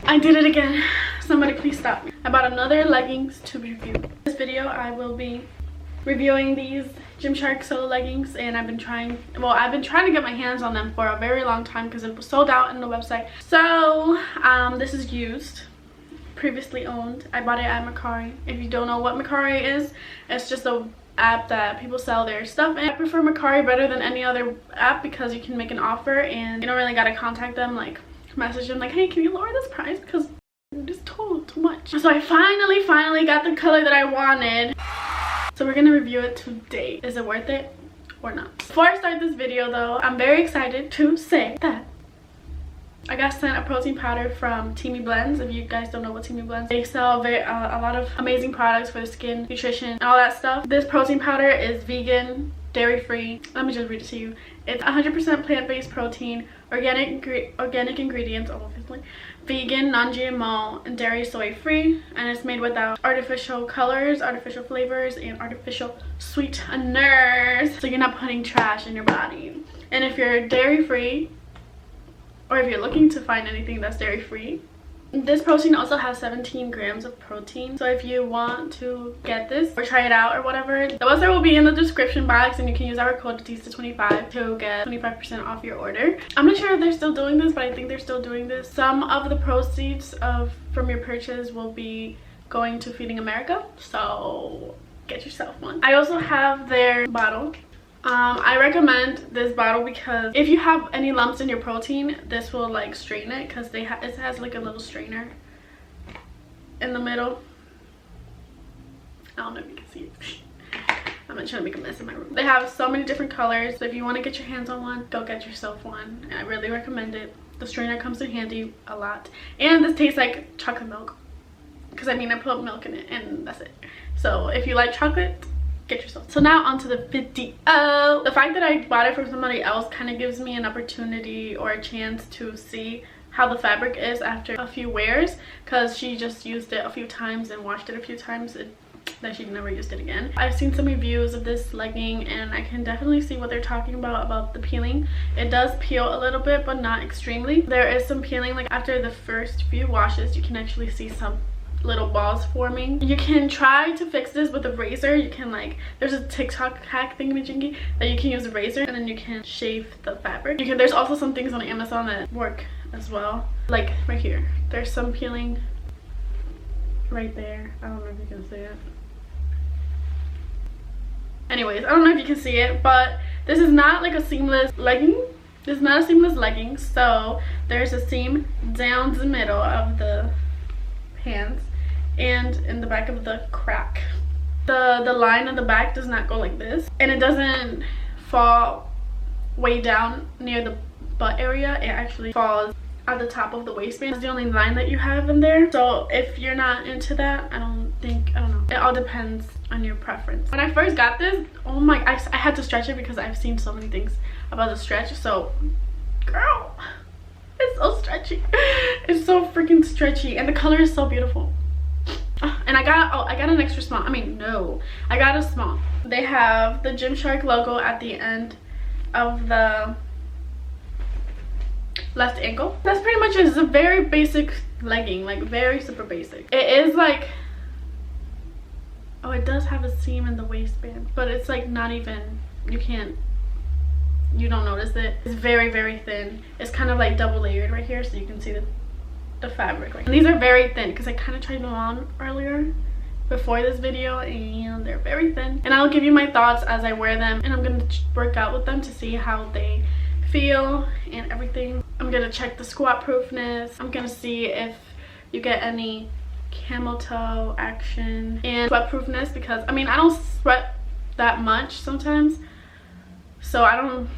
I did it again. Somebody please stop me. I bought another leggings to review. In this video I will be reviewing these GYMSHARK solo leggings, and I've been trying to get my hands on them for a very long time because it was sold out on the website. So this is used, previously owned. I bought it at Mercari. If you don't know what Mercari is, it's just a app that people sell their stuff in. I prefer Mercari better than any other app because you can make an offer and you don't really gotta contact them, like message them like, hey, can you lower this price because it's too much. So I finally got the color that I wanted. So we're gonna review it today. Is it worth it or not? Before I start this video though, I'm very excited to say that I got sent a protein powder from TEAMI Blends. If you guys don't know what TEAMI Blends, they sell a lot of amazing products for the skin, nutrition, and all that stuff. This protein powder is vegan, dairy-free. Let me just read it to you. It's 100% plant-based protein, organic ingredients, obviously, vegan, non-GMO, and dairy soy-free, and it's made without artificial colors, artificial flavors, and artificial sweeteners. So you're not putting trash in your body. And if you're dairy-free, or if you're looking to find anything that's dairy-free, this protein also has 17 grams of protein. So if you want to get this or try it out or whatever, the website will be in the description box, and you can use our code TEASTA25 to get 25% off your order. I'm not sure if they're still doing this, but I think they're still doing this. Some of the proceeds from your purchase will be going to Feeding America, so get yourself one. I also have their bottle. I recommend this bottle because if you have any lumps in your protein, this will like straighten it, because it has like a little strainer in the middle. I don't know if you can see it. I'm not trying to make a mess in my room. They have so many different colors, so if you want to get your hands on one, go get yourself one. I really recommend it. The strainer comes in handy a lot, and this tastes like chocolate milk, because I mean I put milk in it and that's it. So if you like chocolate, get yourself. So now onto the video. The fact that I bought it from somebody else kind of gives me an opportunity or a chance to see how the fabric is after a few wears, because she just used it a few times and washed it a few times, then she never used it again. I've seen some reviews of this legging, and I can definitely see what they're talking about the peeling. It does peel a little bit, but not extremely. There is some peeling, like after the first few washes you can actually see some little balls forming. You can try to fix this with a razor. You can, like, there's a TikTok hack thingamajiggy that you can use a razor and then you can shave the fabric. There's also some things on Amazon that work as well, like right here. There's some peeling right there. I don't know if you can see it. Anyways, I don't know if you can see it, but this is not like a seamless legging. This is not a seamless legging, so there's a seam down the middle of the pants and in the back of the crack. The line on the back does not go like this, and it doesn't fall way down near the butt area. It actually falls at the top of the waistband. It's the only line that you have in there. So if you're not into that, I don't know, it all depends on your preference. When I first got this, oh my, I had to stretch it because I've seen so many things about the stretch. So girl, it's so stretchy. It's so freaking stretchy, and the color is so beautiful. And I got an extra small. I mean, no, I got a small. They have the GYMSHARK logo at the end of the left ankle. That's pretty much it. It's a very basic legging, like very super basic. It is like, oh, it does have a seam in the waistband, but it's like not even, you don't notice it. It's very thin. It's kind of like double layered right here, so you can see the fabric. And these are very thin because I kind of tried them on earlier before this video, and they're very thin. And I'll give you my thoughts as I wear them, and I'm gonna work out with them to see how they feel and everything. I'm gonna check the squat proofness. I'm gonna see if you get any camel toe action and sweat proofness, because I mean I don't sweat that much sometimes, so I don't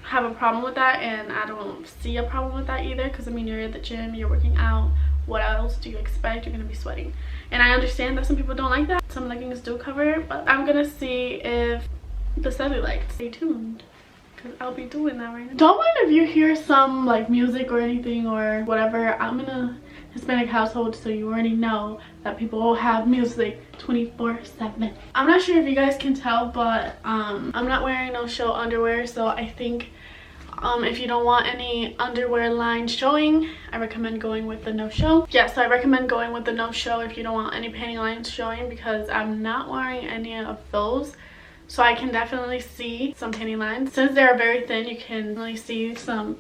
have a problem with that, and I don't see a problem with that either, because I mean you're at the gym, you're working out, what else do you expect? You're gonna be sweating. And I understand that some people don't like that. Some leggings do cover it, but I'm gonna see if the cellulite. Stay tuned, because I'll be doing that right now. Don't mind if you hear some like music or anything or whatever. I'm in a Hispanic household, so you already know that people will have music 24/7. I'm not sure if you guys can tell, but I'm not wearing no show underwear, so I think If you don't want any underwear line showing, I recommend going with the no-show. Yes, I recommend going with the no-show if you don't want any panty lines showing, because I'm not wearing any of those. So I can definitely see some panty lines. Since they're very thin, you can really see some,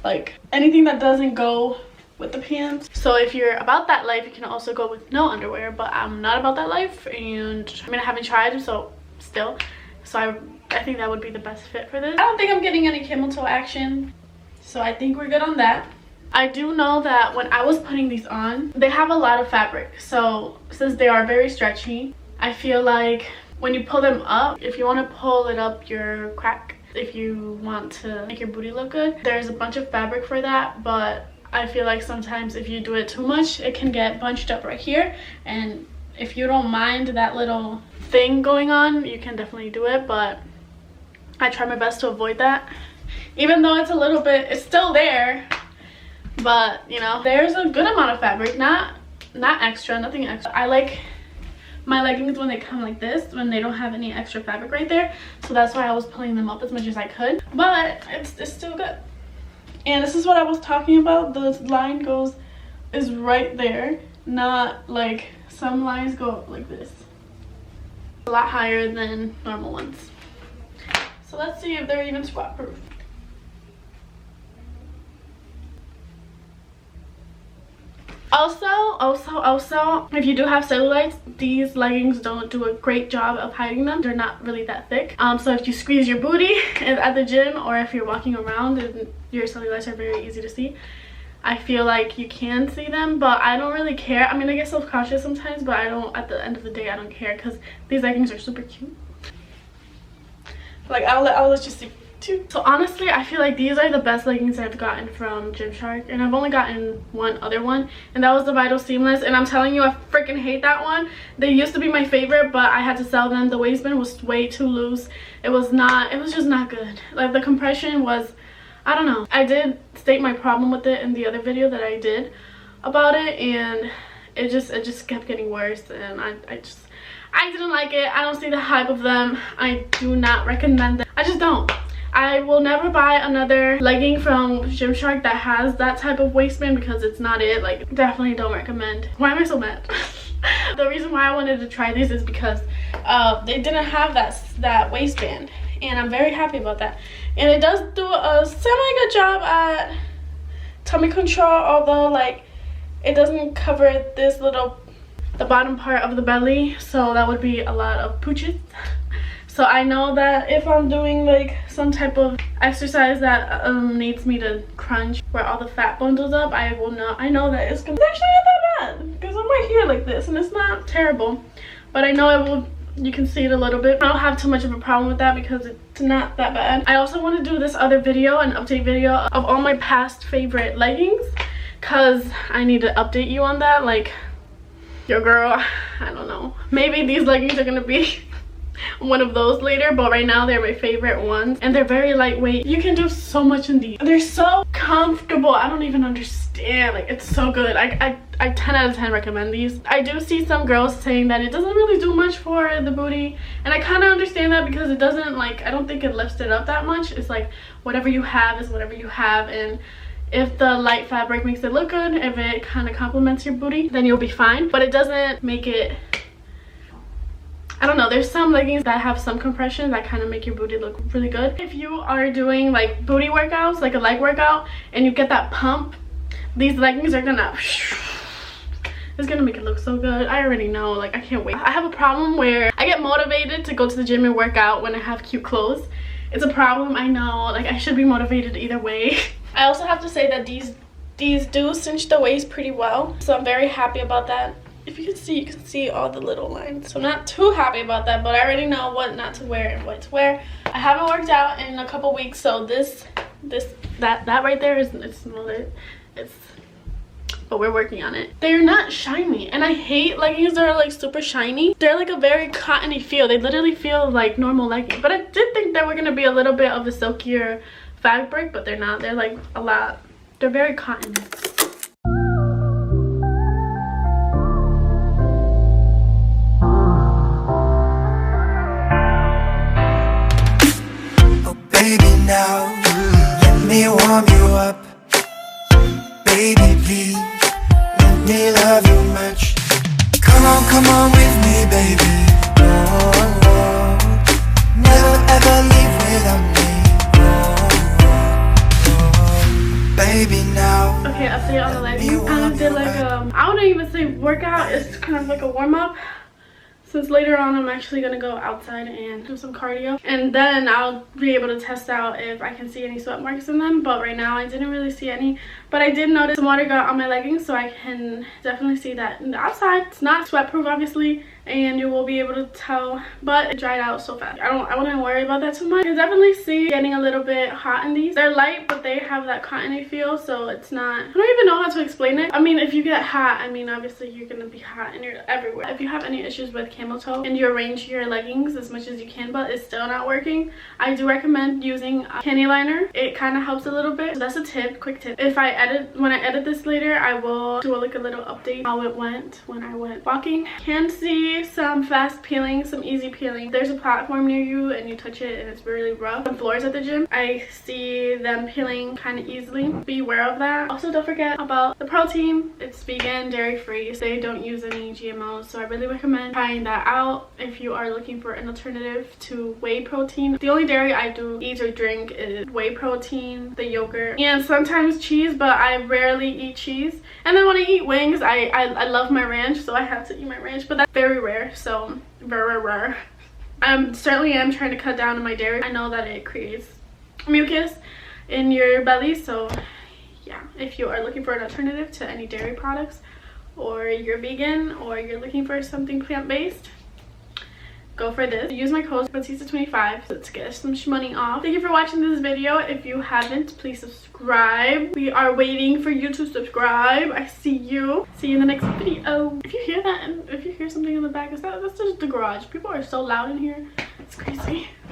like, anything that doesn't go with the pants. So if you're about that life, you can also go with no underwear, but I'm not about that life, and I mean, I haven't tried, so still. So I think that would be the best fit for this. I don't think I'm getting any camel toe action, so I think we're good on that. I do know that when I was putting these on, they have a lot of fabric. So since they are very stretchy, I feel like when you pull them up, if you want to pull it up your crack, if you want to make your booty look good, there's a bunch of fabric for that. But I feel like sometimes if you do it too much, it can get bunched up right here. And if you don't mind that little thing going on, you can definitely do it. But I try my best to avoid that. Even though it's a little bit, it's still there. But, you know, there's a good amount of fabric. Not extra, nothing extra. I like my leggings when they come like this, when they don't have any extra fabric right there. So that's why I was pulling them up as much as I could. But it's still good. And this is what I was talking about. The line is right there. Not like some lines go like this. A lot higher than normal ones. So let's see if they're even squat proof. Also, if you do have cellulites, these leggings don't do a great job of hiding them. They're not really that thick. So if you squeeze your booty at the gym, or if you're walking around and your cellulites are very easy to see, I feel like you can see them, but I don't really care. I mean, I get self-conscious sometimes, but I don't, at the end of the day, I don't care, because these leggings are super cute. Like, I'll let you see too. So honestly, I feel like these are the best leggings I've gotten from GYMSHARK, and I've only gotten one other one, and that was the Vital Seamless, and I'm telling you, I freaking hate that one. They used to be my favorite, but I had to sell them. The waistband was way too loose. It was just not good. Like, the compression was, I don't know. I did state my problem with it in the other video that I did about it, and it just kept getting worse, and I didn't like it. I don't see the hype of them. I do not recommend them. I just don't. I will never buy another legging from GYMSHARK that has that type of waistband, because it's not it. Like, definitely don't recommend. Why am I so mad? The reason why I wanted to try these is because they didn't have that waistband, and I'm very happy about that. And it does do a semi-good job at tummy control, although, like, it doesn't cover this the bottom part of the belly, so that would be a lot of pooches. So I know that if I'm doing like some type of exercise that needs me to crunch where all the fat bundles up, I know that it's actually not that bad, because I'm right here like this, and it's not terrible. But I know it will, you can see it a little bit. I don't have too much of a problem with that, because it's not that bad. I also want to do this other video, an update video of all my past favorite leggings, because I need to update you on that. Like, your girl, I don't know, maybe these leggings are gonna be one of those later, but right now they're my favorite ones, and they're very lightweight. You can do so much in these. They're so comfortable. I don't even understand. Like, it's so good. I 10 out of 10 recommend these. I do see some girls saying that it doesn't really do much for the booty, and I kind of understand that, because it doesn't, like, I don't think it lifts it up that much. It's like whatever you have is whatever you have, and if the light fabric makes it look good, if it kind of complements your booty, then you'll be fine. But it doesn't make it, I don't know, there's some leggings that have some compression that kind of make your booty look really good. If you are doing like booty workouts, like a leg workout, and you get that pump, these leggings are gonna, it's gonna make it look so good. I already know, like, I can't wait. I have a problem where I get motivated to go to the gym and work out when I have cute clothes. It's a problem, I know. Like, I should be motivated either way. I also have to say that these do cinch the waist pretty well, so I'm very happy about that. If you can see all the little lines. So I'm not too happy about that, but I already know what not to wear and what to wear. I haven't worked out in a couple weeks, so that right there it's smaller. But we're working on it. They're not shiny, and I hate leggings that are like super shiny. They're like a very cottony feel. They literally feel like normal leggings. But I did think they were gonna be a little bit of a silkier fabric, but they're not. They're like a lot, they're very cotton. Oh baby, now baby, please. Let me love you much. Come on with me, baby. Oh, oh. Never ever leave without me. Oh, baby, now. Okay, update on the leggings. I did like I wouldn't even say workout. It's kind of like a warm up. Since later on I'm actually gonna go outside and do some cardio, and then I'll be able to test out if I can see any sweat marks in them. But right now I didn't really see any, but I did notice some water got on my leggings, so I can definitely see that in the outside. It's not sweat proof obviously, and you will be able to tell, but it dried out so fast. I wouldn't worry about that too much. You can definitely see getting a little bit hot in these. They're light, but they have that cottony feel, so it's not, I don't even know how to explain it. I mean, if you get hot, I mean obviously you're gonna be hot and you're everywhere. If you have any issues with camel toe and you arrange your leggings as much as you can but it's still not working, I do recommend using a panty liner. It kind of helps a little bit, so that's a tip, quick tip. When I edit this later, I will do like a little update how it went when I went walking. Can see some fast peeling, some easy peeling. There's a platform near you and you touch it and it's really rough. The floors at the gym, I see them peeling kind of easily. Be aware of that. Also, don't forget about the protein. It's vegan, dairy free, so they don't use any GMOs, so I really recommend trying that out if you are looking for an alternative to whey protein. The only dairy I do eat or drink is whey protein, the yogurt, and sometimes cheese, but I rarely eat cheese. And then when I eat wings, I love my ranch, so I have to eat my ranch, but that's very rare, so very rare. I certainly am trying to cut down on my dairy. I know that it creates mucus in your belly, so yeah, if you are looking for an alternative to any dairy products, or you're vegan, or you're looking for something plant-based, go for this. Use my code Batista25 to get some money off. Thank you for watching this video. If you haven't, please subscribe. We are waiting for you to subscribe. I see you. See you in the next video. If you hear that and if you hear something in the back, that's just the garage. People are so loud in here. It's crazy.